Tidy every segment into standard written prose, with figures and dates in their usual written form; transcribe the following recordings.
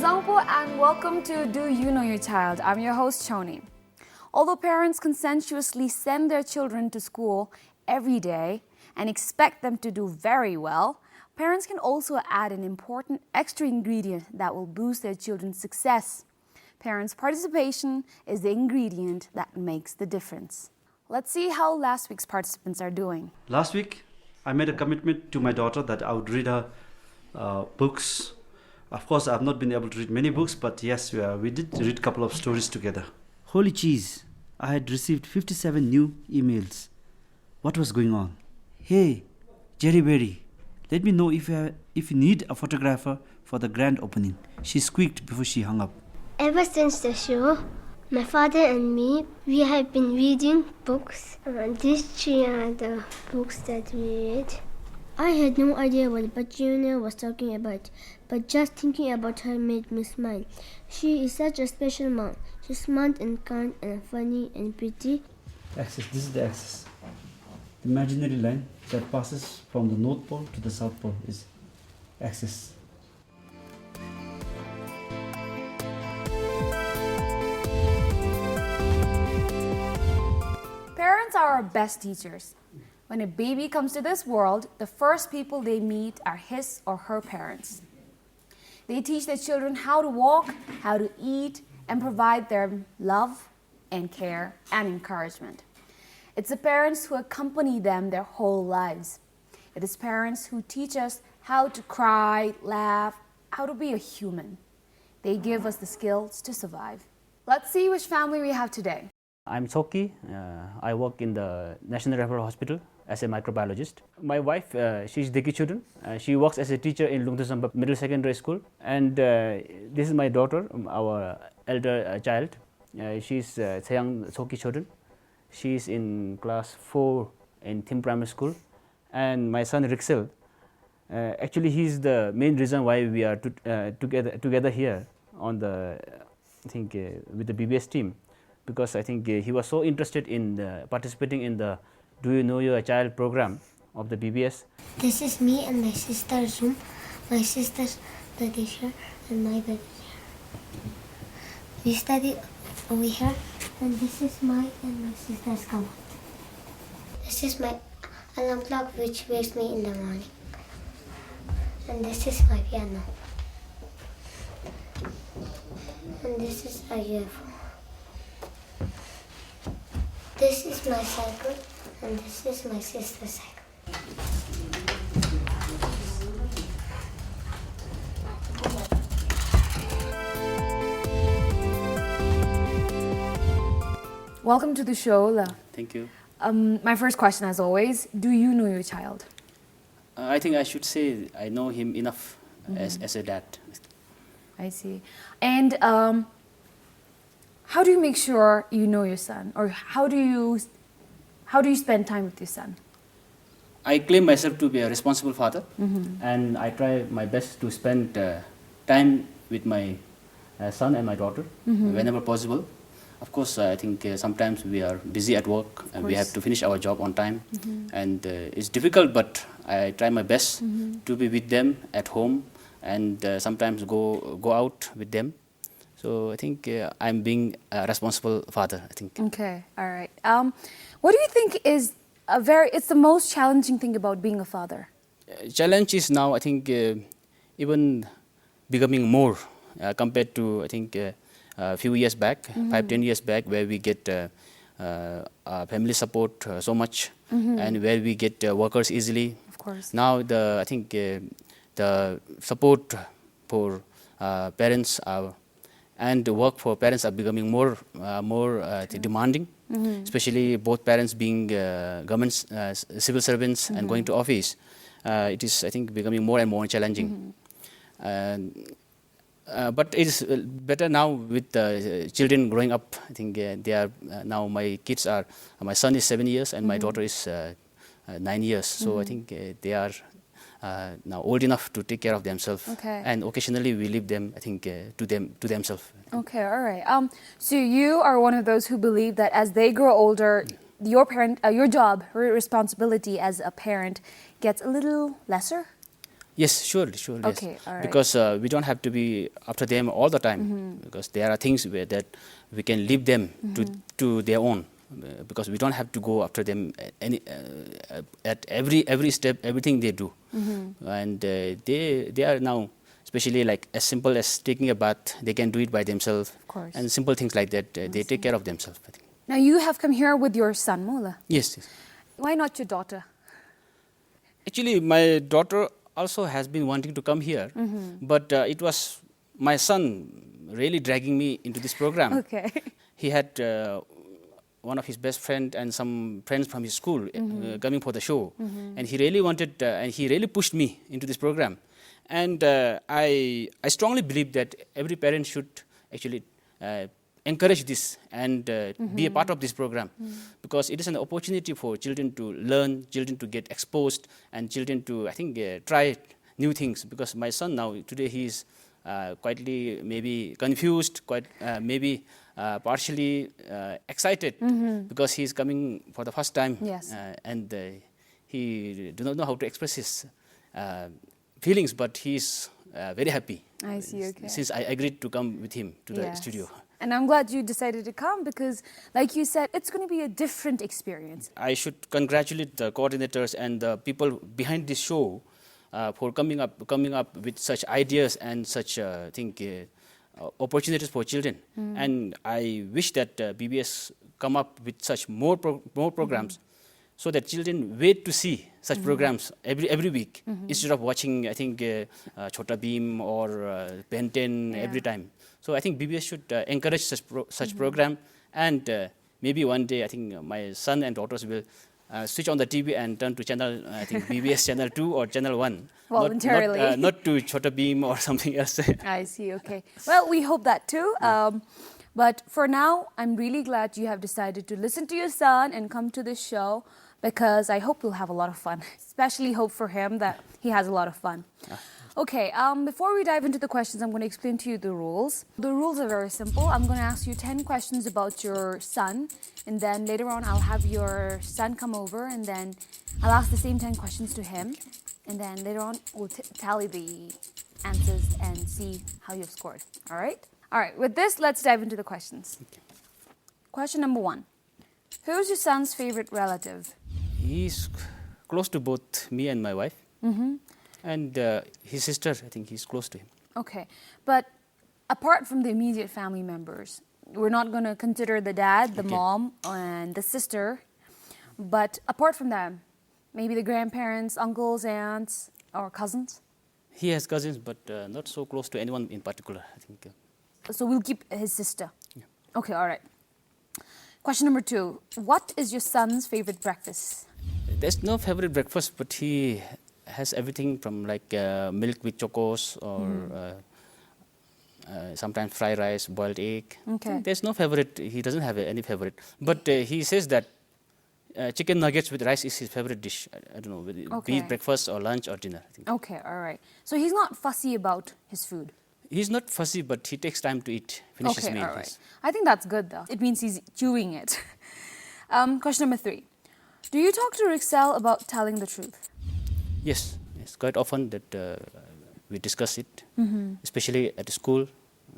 DZONGKHA and welcome to Do You Know Your Child? I'm your host Chhoden. Although parents consensuously send their children to school every day and expect them to do very well, parents can also add an important extra ingredient that will boost their children's success. Parents' participation is the ingredient that makes the difference. Let's see how last week's participants are doing. Last week, I made a commitment to my daughter that I would read her books. Of course, I have not been able to read many books, but yes, we did read a couple of stories together. Holy cheese! I had received 57 new emails. What was going on? Hey, Jerry Berry, let me know if you need a photographer for the grand opening. She squeaked before she hung up. Ever since the show, my father and me, we have been reading books. These three are the books that we read. I had no idea what Bajuna was talking about, but just thinking about her made me smile. She is such a special mom. She's smart and kind and funny and pretty. Axis, this is the axis. The imaginary line that passes from the North Pole to the South Pole is axis. Parents are our best teachers. When a baby comes to this world, the first people they meet are his or her parents. They teach their children how to walk, how to eat, and provide them love and care and encouragement. It's the parents who accompany them their whole lives. It is parents who teach us how to cry, laugh, how to be a human. They give us the skills to survive. Let's see which family we have today. I'm Soki. I work in the National Referral Hospital as a microbiologist. My wife, she's Deki Choden. She works as a teacher in Lungthasamba Middle Secondary School. And this is my daughter, our elder child. She's Tsayang Soki Choden. She's in class 4 in Tim Primary School. And my son Rixel, actually he's the main reason why we are together here on the, with the BBS team. Because I think he was so interested in participating in the Do You Know Your Child program of the BBS. This is me and my sister's room. My sister's bed is here and my bed is here. We study over here, and this is my and my sister's cupboard. This is my alarm clock which wakes me in the morning. And this is my piano. And this is a UFO. This is my cycle, and this is my sister's cycle. Welcome to the show, La. Thank you. My first question, as always, do you know your child? I think I should say I know him enough as a dad. I see. And how do you make sure you know your son, or how do you spend time with your son? I claim myself to be a responsible father, and I try my best to spend time with my son and my daughter whenever possible. Of course, I think sometimes we are busy at work and we have to finish our job on time, and it's difficult, but I try my best to be with them at home and sometimes go out with them. So I think I'm being a responsible father, I think. Okay, all right. What do you think is it's the most challenging thing about being a father? Challenge is now, I think, even becoming more compared to, I think, a few years back, 5-10 years back, where we get family support so much and where we get workers easily. Of course. Now, I think the support for parents and the work for parents are becoming more demanding, especially both parents being government civil servants and going to office. It is, I think, becoming more and more challenging. But it's better now with the children growing up. I think they are now my kids are, my son is 7 years and my daughter is 9 years. So I think they are now old enough to take care of themselves. Okay. And occasionally we leave them, I think, to themselves. Okay, all right. So you are one of those who believe that as they grow older, your job, your responsibility as a parent gets a little lesser? Yes, surely, yes. Okay, all right. Because we don't have to be after them all the time, because there are things that we can leave them to their own, because we don't have to go after them at every step, everything they do. And they are now, especially like as simple as taking a bath, they can do it by themselves. Of course. And simple things like that, they take care of themselves, I think. Now you have come here with your son, Mola. Yes. Why not your daughter? Actually, my daughter also has been wanting to come here, but it was my son really dragging me into this program. Okay. He had one of his best friend and some friends from his school coming for the show, and he really wanted and he really pushed me into this program. And I strongly believe that every parent should actually encourage this and be a part of this program, because it is an opportunity for children to learn, children to get exposed, and children to, I think, try new things. Because my son now, today, he is quietly maybe confused, maybe partially excited, because he is coming for the first time. Yes. And he do not know how to express his feelings, but he is very happy. I see, okay. Since I agreed to come with him to the Yes. studio. And I'm glad you decided to come because, like you said, it's going to be a different experience. I should congratulate the coordinators and the people behind this show for coming up with such ideas and such opportunities for children. And I wish that BBS come up with such more programs, so that children wait to see such programs every week instead of watching, I think, Chhota Bheem or Ben 10 every time. So I think BBS should encourage such program, and maybe one day I think my son and daughters will switch on the TV and turn to channel, I think BBS channel 2 or channel 1. Voluntarily. Not to Chhota Bheem or something else. I see, okay. Well, we hope that too. But for now, I'm really glad you have decided to listen to your son and come to this show, because I hope you'll have a lot of fun. Especially hope for him that he has a lot of fun. Okay, before we dive into the questions, I'm going to explain to you the rules. The rules are very simple. I'm going to ask you 10 questions about your son, and then later on I'll have your son come over, and then I'll ask the same 10 questions to him, and then later on we'll tally the answers and see how you've scored. All right? All right, with this, let's dive into the questions. Question number 1. Who's your son's favorite relative? He's close to both me and my wife. And his sister, I think he's close to him. Okay, but apart from the immediate family members, we're not going to consider the dad, the mom, and the sister, but apart from them, maybe the grandparents, uncles, aunts, or cousins? He has cousins, but not so close to anyone in particular, I think. So we'll keep his sister. Okay, all right. Question number 2. What is your son's favorite breakfast? There's no favorite breakfast, but he has everything from like milk with chocos or sometimes fried rice, boiled egg. Okay. There's no favorite. He doesn't have any favorite. But he says that chicken nuggets with rice is his favorite dish. I don't know, be it breakfast or lunch or dinner, I think. Okay, all right. So he's not fussy about his food? He's not fussy, but he takes time to eat, finish his meal. Okay, all right. I think that's good, though. It means he's chewing it. Question number 3. Do you talk to Rixel about telling the truth? Yes, quite often that we discuss it, especially at school.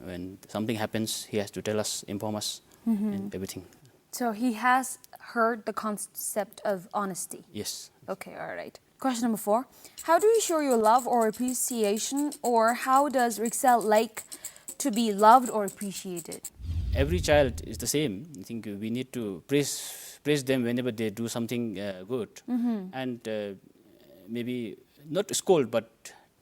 When something happens, he has to tell us, inform us, and everything. So he has heard the concept of honesty? Yes. Okay, all right. Question number 4. How do you show your love or appreciation, or how does Rixel like to be loved or appreciated? Every child is the same. I think we need to praise them whenever they do something good, and maybe not scold, but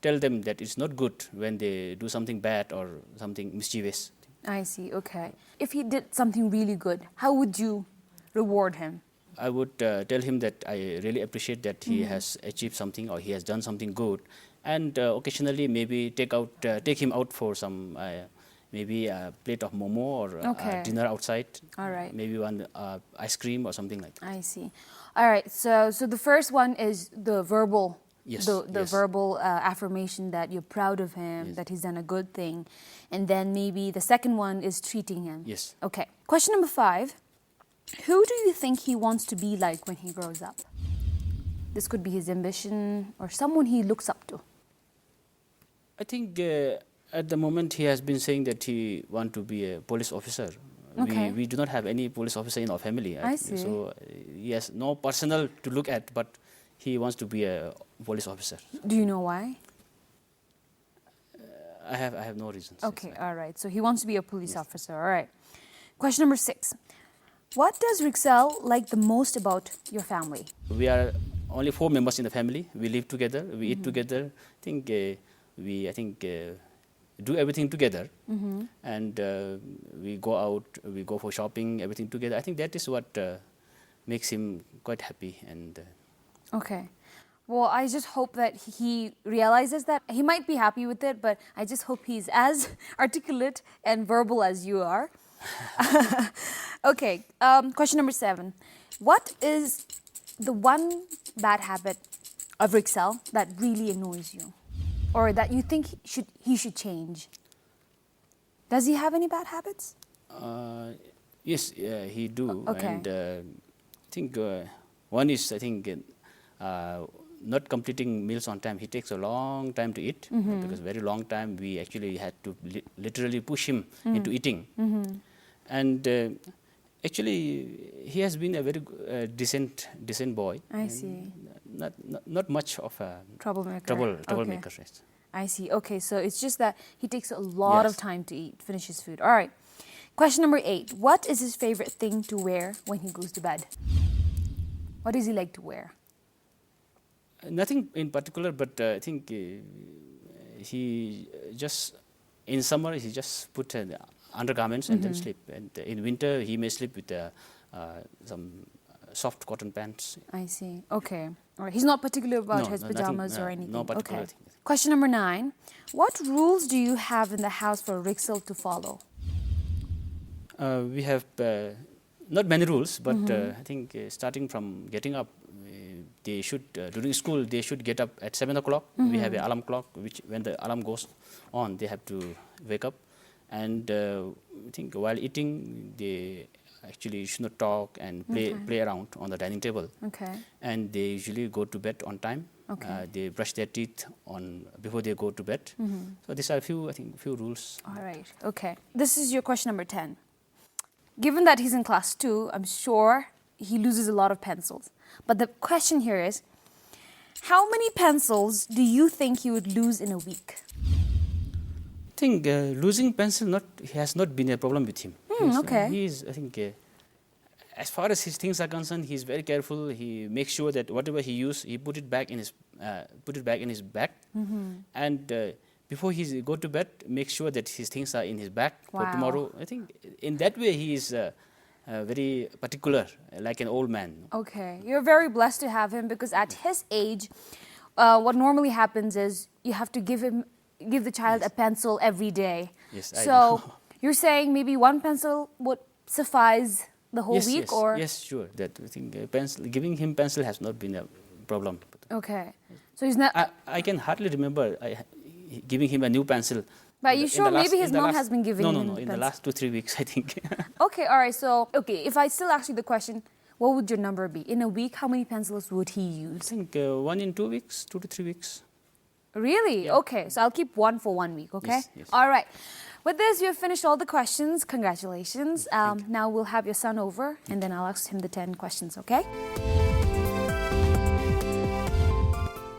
tell them that it's not good when they do something bad or something mischievous. I see, okay. If he did something really good, how would you reward him? I would tell him that I really appreciate that he has achieved something or he has done something good, and occasionally maybe take him out for some maybe a plate of momo or dinner outside. All right. Maybe one ice cream or something like that. I see. All right. So the first one is the verbal. Yes. The verbal affirmation that you're proud of him, that he's done a good thing, and then maybe the second one is treating him. Yes. Okay. Question number 5. Who do you think he wants to be like when he grows up? This could be his ambition or someone he looks up to. I think at the moment he has been saying that he want to be a police officer. Okay. We do not have any police officer in our family. I see. So he has no personal to look at, but he wants to be a police officer. Do you know why? I have no reasons. Okay, all right. So he wants to be a police officer. All right. Question number 6. What does Rixel like the most about your family? We are only 4 members in the family. We live together. We eat together. I think do everything together, and we go out. We go for shopping. Everything together. I think that is what makes him quite happy. And Okay. Well, I just hope that he realizes that. He might be happy with it, but I just hope he's as articulate and verbal as you are. Okay, question number 7. What is the one bad habit of Rixel that really annoys you? Or that you think he should change? Does he have any bad habits? yes, he do. Okay. And I think one is not completing meals on time. He takes a long time to eat because very long time we actually had to literally push him into eating. And actually he has been a very decent boy. I see. Not much of a Troublemaker. troublemaker. Okay. Right. I see. Okay, so it's just that he takes a lot of Yes. time to finish his food. All right. Question number 8. What is his favorite thing to wear when he goes to bed? What does he like to wear? Nothing in particular, but I think he just in summer he just put the undergarments and then sleep. And in winter he may sleep with some soft cotton pants. I see. Okay. All right. He's not particular about No, his nothing, pajamas or anything. no particular Okay. thing. Question number 9. What rules do you have in the house for Rixel to follow? We have not many rules, but I think starting from getting up, they should during school they should get up at 7 o'clock. We have an alarm clock, which when the alarm goes on, they have to wake up. And I think while eating, they actually should not talk and play around on the dining table. Okay. And they usually go to bed on time. Okay. They brush their teeth before they go to bed. So these are few rules. All right. Okay. This is your question number 10. Given that he's in class 2, I'm sure he loses a lot of pencils. But the question here is, how many pencils do you think he would lose in a week? I think losing pencil has not been a problem with him. Okay. He is, I think, as far as his things are concerned, he's very careful. He makes sure that whatever he uses, he put it back in his bag. And before he go to bed, make sure that his things are in his bag for tomorrow. I think in that way he is very particular, like an old man. Okay. You're very blessed to have him because at his age, what normally happens is you have to give the child a pencil every day. Yes, I so know. you're saying maybe one pencil would suffice the whole Yes, week, yes, or yes, sure. That I think giving him pencil has not been a problem. okay. So he's not. I can hardly remember giving him a new pencil. But are you sure maybe his mom has been giving him No. the In the pencil? last 2-3 weeks, I think. Okay, all right. So, if I still ask you the question, what would your number be? In a week, how many pencils would he I use? think 1 in 2 weeks, 2 to 3 weeks. Really? Yeah. Okay, so I'll keep one for 1 week, okay? Yes. All right. With this, you've finished all the questions. Congratulations. Now we'll have your son over, and then I'll ask him the 10 questions, okay?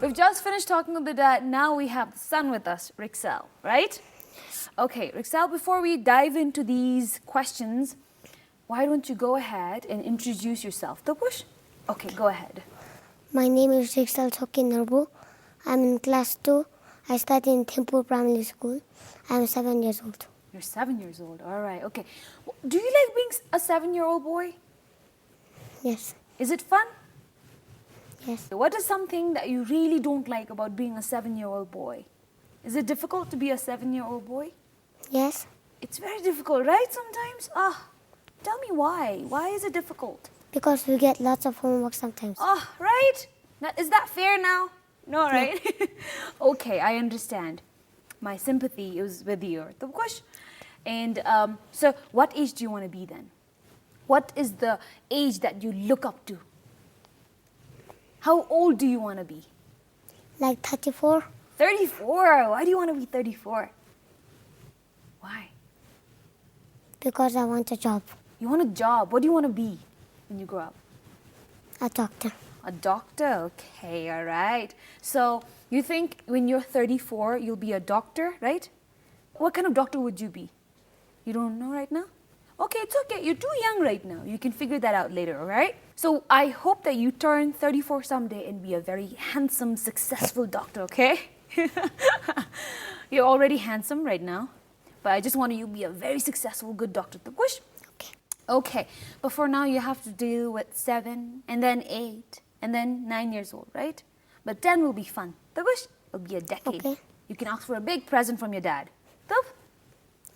We've just finished talking with the dad. Now we have the son with us, Rixel, right? Okay, Rixel, before we dive into these questions, why don't you go ahead and introduce yourself? Tapush? Okay, go ahead. My name is Rixel Narbu. I'm in class 2. I study in Thimphu Primary School. I'm 7 years old. You're 7 years old. All right, okay. Do you like being a 7-year-old boy? Yes, Is it fun? yes. What is something that you really don't like about being a 7-year-old boy? Is it difficult to be a 7-year-old boy? Yes, It's very difficult, right? Sometimes? Tell me why. Why is it difficult? because we get lots of homework sometimes. Right? Is that fair now? No, right? Okay, I understand. My sympathy is with you. And so what age do you want to be then? What is the age that you look up to? How old do you want to be? Like 34. 34. Why do you want to be 34? Why? Because I want a job. You want a job. What do you want to be when you grow up? A doctor. A doctor. Okay, all right. So you think when you're 34, you'll be a doctor, right? What kind of doctor would you be? You don't know right now? Okay, it's okay. You're too young right now. You can figure that out later, all right? So I hope that you turn 34 someday and be a very handsome, successful doctor, okay? You're already handsome right now, but I just want you to be a very successful, good doctor. Okay. Okay, but for now you have to deal with 7 and then 8 and then 9 years old, right? But 10 will be fun. It'll be a decade. Okay. You can ask for a big present from your dad.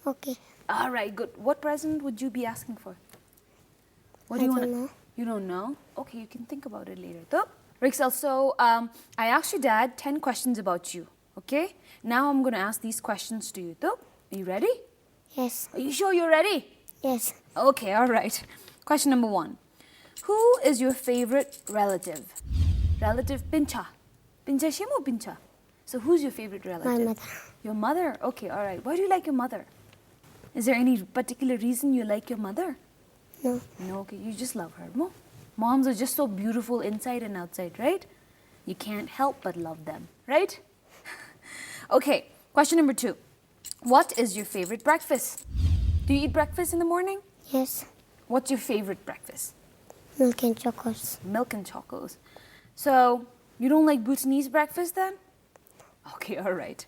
Okay. All right, good. What present would you be asking for? What I wanna- don't know. You don't know? Okay, you can think about it later. Rixel, so I asked your dad 10 questions about you, okay? Now I'm going to ask these questions to you. Are you ready? Yes. Are you sure you're ready? Yes. Okay, all right. Question number 1. Who is your favorite relative? Relative Pincha. Pincha Shimo Pincha. So who's your favorite relative? My mother. Your mother? Okay, all right. Why do you like your mother? Is there any particular reason you like your mother? No. No, okay, you just love her. Moms are just so beautiful inside and outside, right? You can't help but love them, right? Okay, question number 2. What is your favorite breakfast? Do you eat breakfast in the morning? Yes. What's your favorite breakfast? Milk and chocolates. Milk and chocos. So, you don't like Bhutanese breakfast then? Okay, all right.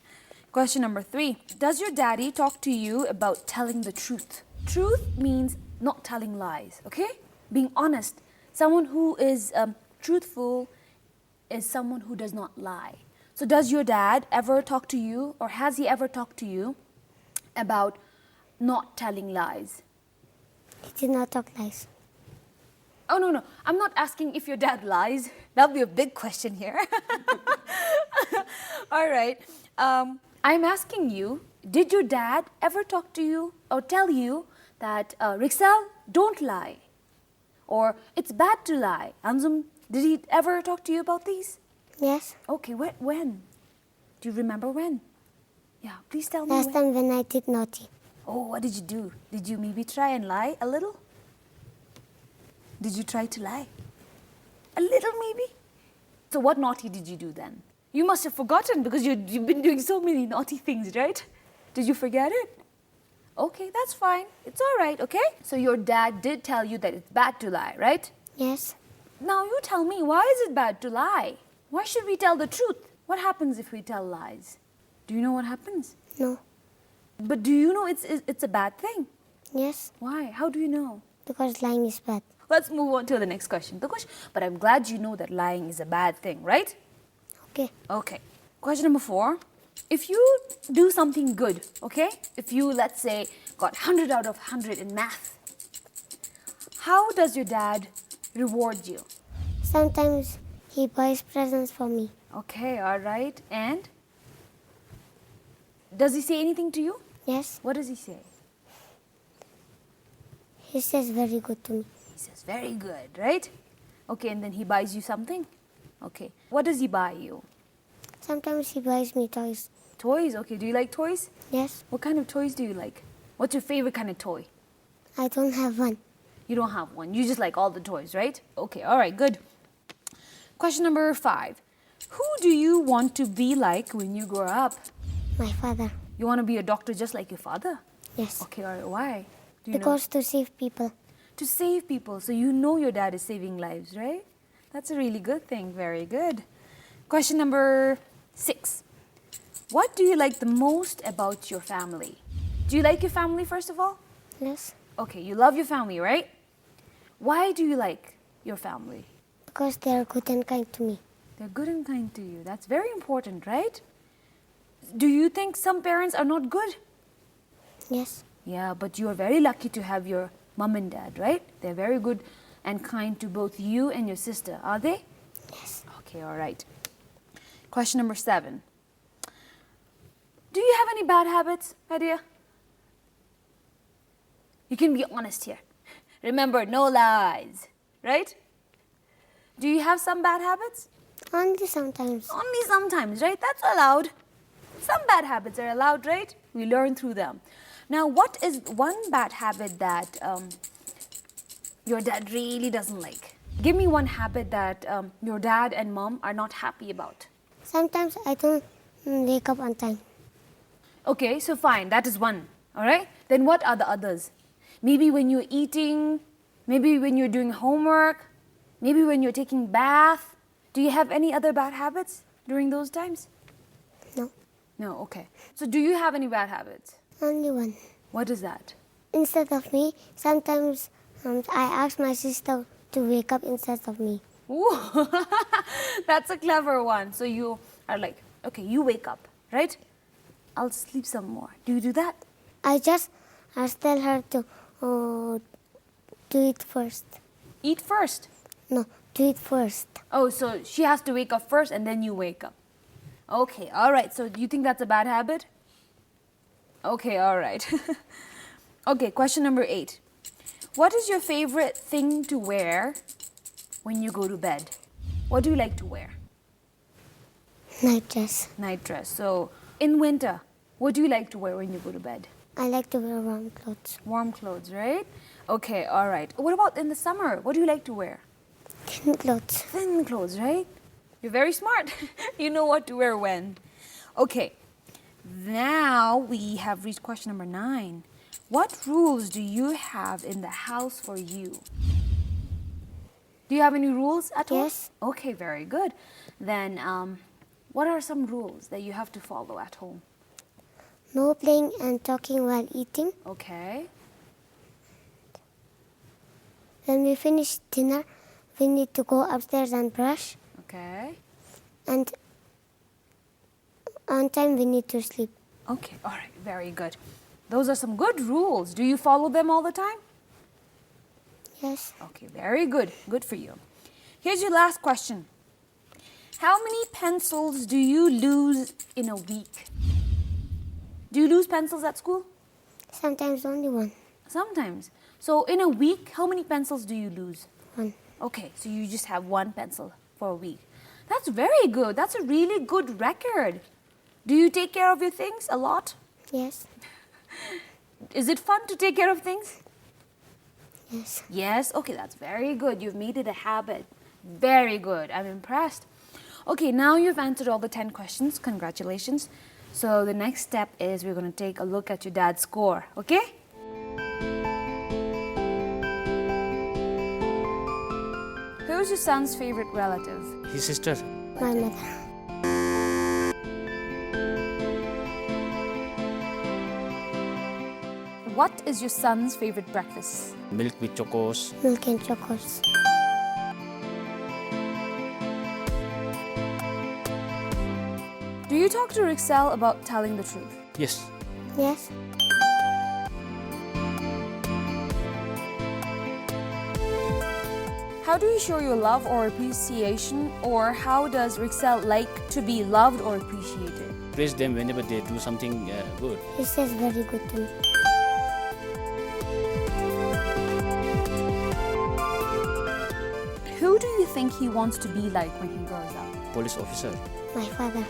Question number 3. Does your daddy talk to you about telling the truth? Truth means not telling lies, okay? Being honest. Someone who is truthful is someone who does not lie. So does your dad ever talk to you, or has he ever talked to you about not telling lies? He did not talk lies. Oh, no. I'm not asking if your dad lies. That'll be a big question here. All right. I'm asking you, did your dad ever talk to you or tell you that, Rixel, don't lie? Or it's bad to lie? Anzum, did he ever talk to you about these? Yes. Okay, when? Do you remember when? Yeah, please tell me Last when. time when I did naughty. Oh, what did you do? Did you maybe try and lie a little? Did you try to lie? A little maybe? So what naughty did you do then? You must have forgotten because you've been doing so many naughty things, right? Did you forget it? Okay, that's fine. It's all right, okay? So your dad did tell you that it's bad to lie, right? Yes. Now you tell me, why is it bad to lie? Why should we tell the truth? What happens if we tell lies? Do you know what happens? No. But do you know it's a bad thing? Yes. Why? How do you know? Because lying is bad. Let's move on to the next question. But I'm glad you know that lying is a bad thing, right? Okay. Okay. Question number 4. If you do something good, okay? If you, let's say, got 100 out of 100 in math, how does your dad reward you? Sometimes he buys presents for me. Okay, all right. And does he say anything to you? Yes. What does he say? He says very good to me. He says, very good, right? Okay, and then he buys you something? Okay. What does he buy you? Sometimes he buys me toys. Toys? Okay, do you like toys? Yes. What kind of toys do you like? What's your favorite kind of toy? I don't have one. You don't have one. You just like all the toys, right? Okay, all right, good. Question number 5. Who do you want to be like when you grow up? My father. You want to be a doctor just like your father? Yes. Okay, all right. Why? Do you Because to save people. know? To save people. So you know your dad is saving lives, right? That's a really good thing. Very good. Question number 6. What do you like the most about your family? Do you like your family, first of all? Yes. Okay, you love your family, right? Why do you like your family? Because they are good and kind to me. They're good and kind to you. That's very important, right? Do you think some parents are not good? Yes. Yeah, but you are very lucky to have your mom and dad, right? They're very good and kind to both you and your sister, are they? Yes. Okay, all right. Question number 7. Do you have any bad habits, Hadia? You can be honest here. Remember, no lies, right? Do you have some bad habits? Only sometimes. Only sometimes, right? That's allowed. Some bad habits are allowed, right? We learn through them. Now, what is one bad habit that your dad really doesn't like? Give me one habit that your dad and mom are not happy about. Sometimes I don't wake up on time. Okay, so fine, that is one. All right? Then what are the others? Maybe when you're eating, maybe when you're doing homework, maybe when you're taking bath. Do you have any other bad habits during those times? No, No, okay. So do you have any bad habits? only one. What is that? Instead of me, sometimes I ask my sister to wake up instead of me. Ooh, that's a clever one. So you are like, okay, you wake up, right? I'll sleep some more. Do you do that? I just tell her to do it first. Eat first. No, do it first. Oh, so she has to wake up first and then you wake up. Okay, all right. So do you think that's a bad habit? Okay, all right. Okay, question number 8. What is your favorite thing to wear when you go to bed? What do you like to wear? Night dress. Night dress. So in winter, what do you like to wear when you go to bed? I like to wear warm clothes. Warm clothes, right? Okay, all right. What about in the summer? What do you like to wear? Thin clothes. Thin clothes, right? You're very smart. You know what to wear when. Okay, now we have reached question number 9. What rules do you have in the house for you? Do you have any rules at home? Yes. Okay, very good. Then what are some rules that you have to follow at home? No playing and talking while eating. Okay. When we finish dinner, we need to go upstairs and brush. Okay. And on time, we need to sleep. Okay, all right, very good. Those are some good rules. Do you follow them all the time? Yes. Okay, very good. Good for you. Here's your last question. How many pencils do you lose in a week? Do you lose pencils at school? Sometimes only one. Sometimes. So in a week, how many pencils do you lose? One. Okay, so you just have one pencil for a week. That's very good. That's a really good record. Do you take care of your things a lot? Yes. Is it fun to take care of things? Yes. Yes? Okay, that's very good. You've made it a habit. Very good. I'm impressed. Okay, now you've answered all the 10 questions. Congratulations. So the next step is we're going to take a look at your dad's score. Okay? Who's your son's favorite relative? His sister. My mother. What is your son's favorite breakfast? Milk with chocos. Milk and chocos. Do you talk to Rixel about telling the truth? Yes. Yes. How do you show your love or appreciation, or how does Rixel like to be loved or appreciated? Praise them whenever they do something good. He says very good to me. Who do you think he wants to be like when he grows up? Police officer. My father.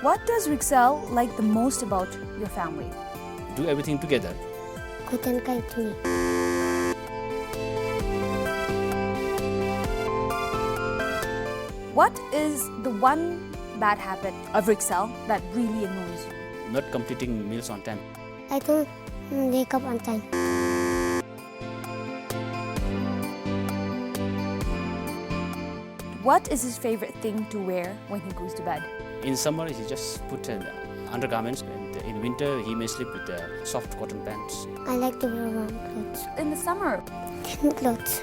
What does Rixel like the most about your family? Do everything together. Good and kind to me. What is the one bad habit of Rixel that really annoys you? Not completing meals on time. I don't wake up on time. What is his favorite thing to wear when he goes to bed? In summer, he just put undergarments, and in winter, he may sleep with soft cotton pants. I like to wear warm clothes. In the summer, Thin clothes.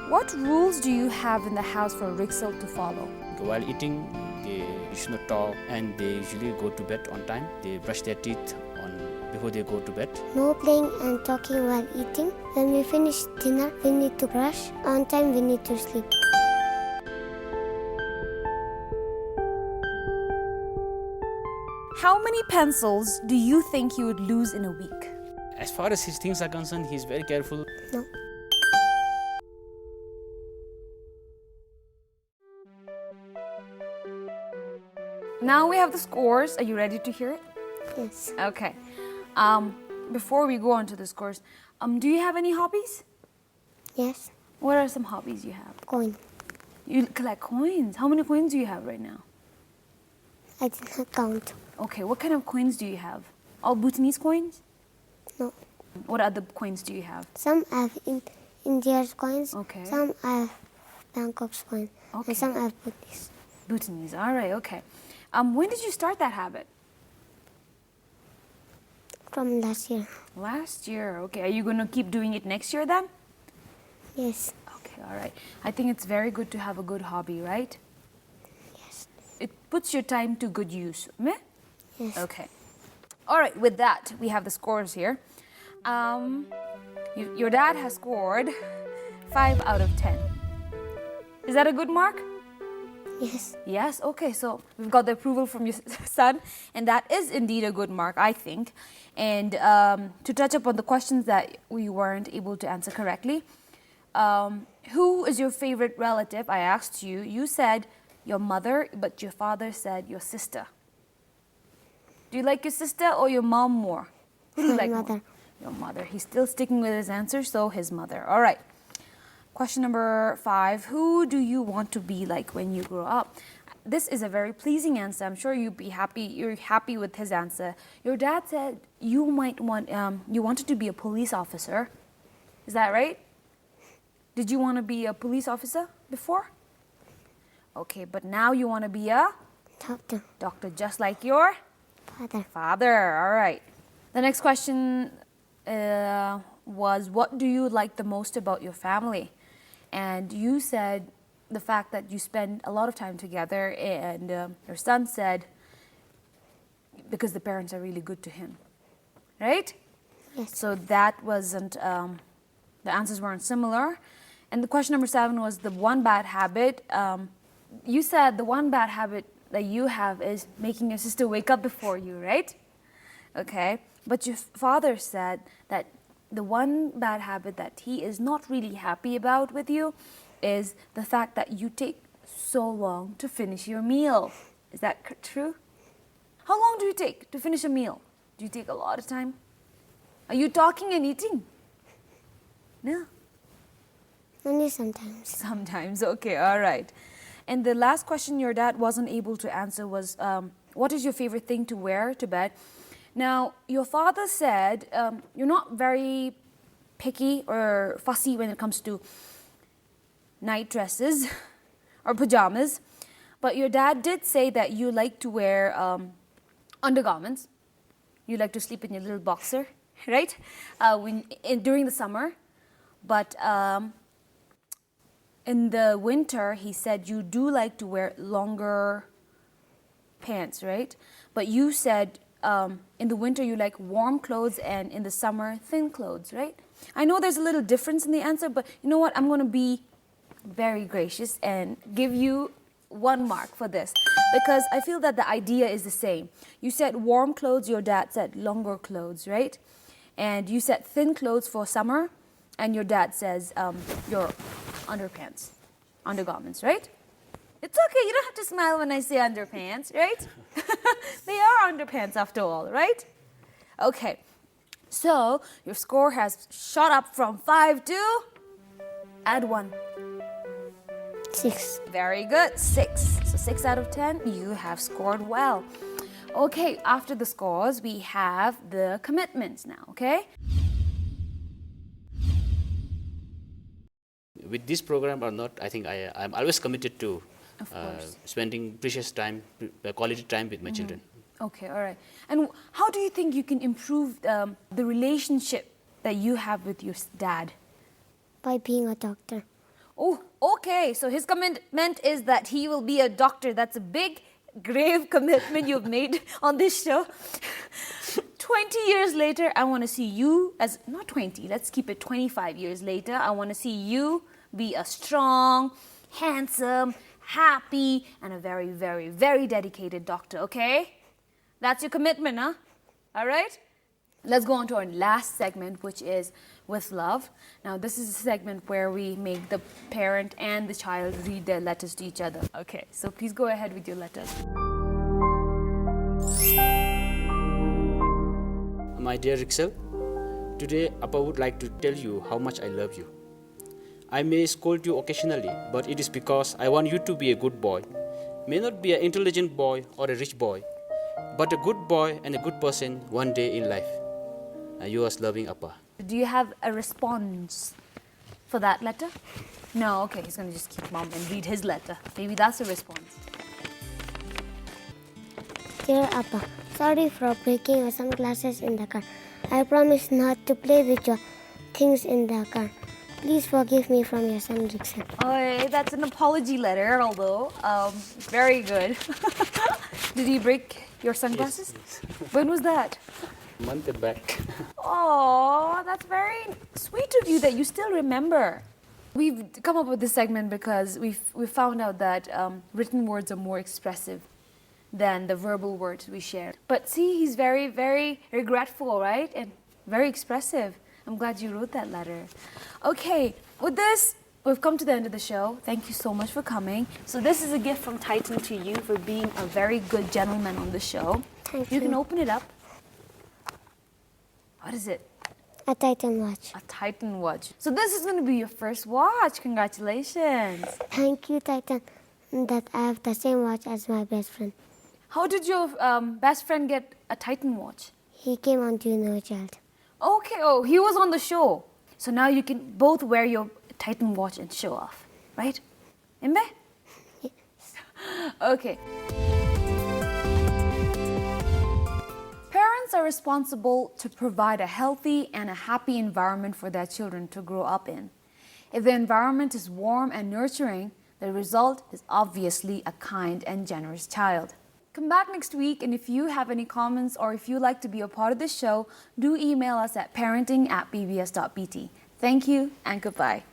what rules do you have in the house for Rixel to follow? While eating, they should not talk, and they usually go to bed on time. They brush their teeth before they go to bed. No playing and talking while eating. When we finish dinner, we need to brush. On time, we need to sleep. How many pencils do you think you would lose in a week? As far as his things are concerned, he's very careful. No. Now we have the scores. Are you ready to hear it? Yes. Okay. Before we go on to the scores, do you have any hobbies? Yes. What are some hobbies you have? Coin. You collect coins. How many coins do you have right now? I did not count. Okay, what kind of coins do you have? All Bhutanese coins? No. What other coins do you have? Some have India's coins. Okay. Some have Bangkok's coins. Okay. And some have Buddhist. Bhutanese, all right, okay. When did you start that habit? From last year. Last year, okay. Are you going to keep doing it next year then? Yes. Okay, all right. I think it's very good to have a good hobby, right? Yes. It puts your time to good use. Meh? Yes. Okay. All right, with that, we have the scores here. Your dad has scored 5 out of 10. Is that a good mark? Yes. Yes, okay, so we've got the approval from your son, and that is indeed a good mark, I think. And to touch upon the questions that we weren't able to answer correctly, who is your favorite relative? I asked you. You said your mother, but your father said your sister. Do you like your sister or your mom more? Who do you My like mother. more? Your mother. He's still sticking with his answer, so his mother. All right. Question number 5. Who do you want to be like when you grow up? This is a very pleasing answer. I'm sure you'd be happy. You're happy with his answer. Your dad said you might want. You wanted to be a police officer. Is that right? Did you want to be a police officer before? Okay, but now you want to be a Doctor. doctor, just like your Father. father. All right. The next question was, what do you like the most about your family? And you said the fact that you spend a lot of time together, and your son said because the parents are really good to him, right? Yes. So that wasn't, the answers weren't similar. And the question number 7 was the one bad habit. You said the one bad habit that you have is making your sister wake up before you, right? Okay. But your father said that the one bad habit that he is not really happy about with you is the fact that you take so long to finish your meal. Is that true? How long do you take to finish a meal? Do you take a lot of time? Are you talking and eating? No. Only sometimes. Sometimes. Okay, all right. And the last question your dad wasn't able to answer was, what is your favorite thing to wear to bed? Now, your father said you're not very picky or fussy when it comes to night dresses or pajamas, but your dad did say that you like to wear undergarments. You like to sleep in your little boxer, right? During the summer. But in the winter, he said you do like to wear longer pants, right? But you said in the winter you like warm clothes and in the summer thin clothes, right? I know there's a little difference in the answer, but you know what? I'm going to be very gracious and give you 1 mark for this because I feel that the idea is the same. You said warm clothes, your dad said longer clothes, right? And you said thin clothes for summer, and your dad says your underpants, undergarments, right? It's okay, you don't have to smile when I say underpants, right? They are underpants after all, right? Okay, so your score has shot up from 5 to, add 1. 6. Very good, 6. So 6 out of 10, you have scored well. Okay, after the scores, we have the commitments now, okay? With this program or not, I think I'm always committed to spending precious time, quality time with my children. Okay, all right. And how do you think you can improve the relationship that you have with your dad? By being a doctor. Oh, okay. So his commitment is that he will be a doctor. That's a big, grave commitment you've made on this show. 20 years later, I want to see you as, not 20, let's keep it 25 years later. I want to see you be a strong, handsome, happy, and a very, very, very dedicated doctor, okay? That's your commitment, huh? All right? Let's go on to our last segment, which is With Love. Now, this is a segment where we make the parent and the child read their letters to each other. Okay, so please go ahead with your letters. My dear Rixel, today Appa would like to tell you how much I love you. I may scold you occasionally, but it is because I want you to be a good boy. May not be an intelligent boy or a rich boy, but a good boy and a good person one day in life. Yours loving, Appa. Do you have a response for that letter? No, okay, he's going to just keep mum and read his letter. Maybe that's a response. Dear Appa, sorry for breaking your sunglasses in the car. I promise not to play with your things in the car. Please forgive me from your son, Rixel. Oh, that's an apology letter, although very good. Did he break your sunglasses? Yes. When was that? A month back. Oh, that's very sweet of you that you still remember. We've come up with this segment because we've found out that written words are more expressive than the verbal words we share. But see, he's very, very regretful, right? And very expressive. I'm glad you wrote that letter. Okay, with this, we've come to the end of the show. Thank you so much for coming. So this is a gift from Titan to you for being a very good gentleman on the show. Thank You you. can open it up. What is it? A Titan watch. A Titan watch. So this is going to be your first watch. Congratulations. Thank you, Titan, that I have the same watch as my best friend. How did your best friend get a Titan watch? He came on Do You Know a Child. Okay, oh, he was on the show. So now you can both wear your Titan watch and show off, right? Imbe? Yes. Okay. Parents are responsible to provide a healthy and a happy environment for their children to grow up in. If the environment is warm and nurturing, the result is obviously a kind and generous child. Come back next week, and if you have any comments or if you'd like to be a part of this show, do email us at parenting@pbs.bt. Thank you and goodbye.